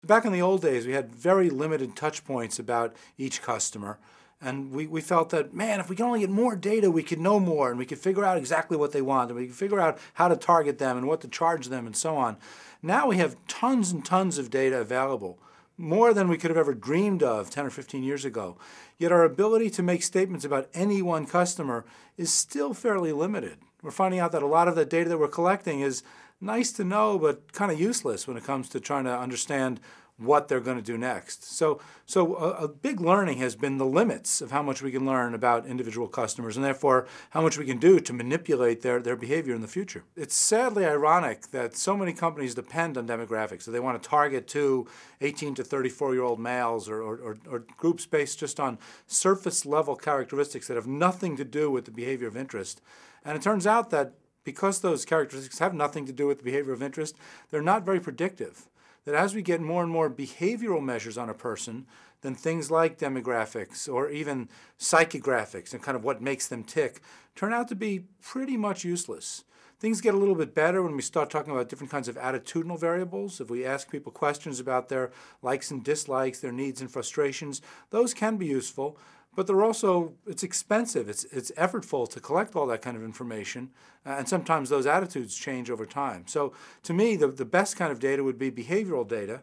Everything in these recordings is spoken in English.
Back in the old days, we had very limited touch points about each customer. And we felt that, man, if we can only get more data, we could know more, and we could figure out exactly what they want, and we could figure out how to target them and what to charge them and so on. Now we have tons and tons of data available, more than we could have ever dreamed of 10 or 15 years ago. Yet our ability to make statements about any one customer is still fairly limited. We're finding out that a lot of the data that we're collecting is nice to know, but kind of useless when it comes to trying to understand what they're going to do next. So a big learning has been the limits of how much we can learn about individual customers, and therefore how much we can do to manipulate their behavior in the future. It's sadly ironic that so many companies depend on demographics. So they want to target to 18 to 34-year-old males or groups based just on surface level characteristics that have nothing to do with the behavior of interest. And it turns out that because those characteristics have nothing to do with the behavior of interest, they're not very predictive. That as we get more and more behavioral measures on a person, then things like demographics or even psychographics and kind of what makes them tick turn out to be pretty much useless. Things get a little bit better when we start talking about different kinds of attitudinal variables. If we ask people questions about their likes and dislikes, their needs and frustrations, those can be useful. But they're also, it's expensive, it's effortful to collect all that kind of information, and sometimes those attitudes change over time. So to me, the best kind of data would be behavioral data.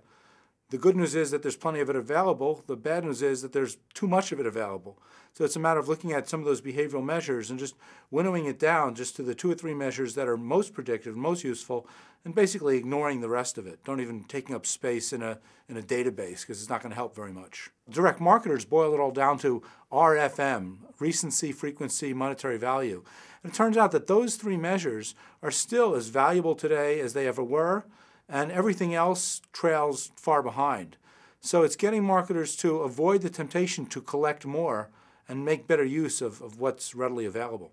The good news is that there's plenty of it available. The bad news is that there's too much of it available. So it's a matter of looking at some of those behavioral measures and just winnowing it down just to the 2 or 3 measures that are most predictive, most useful, and basically ignoring the rest of it. Don't even taking up space in a database, because it's not going to help very much. Direct marketers boil it all down to RFM, recency, frequency, monetary value. And it turns out that those 3 measures are still as valuable today as they ever were, and everything else trails far behind. So it's getting marketers to avoid the temptation to collect more and make better use of what's readily available.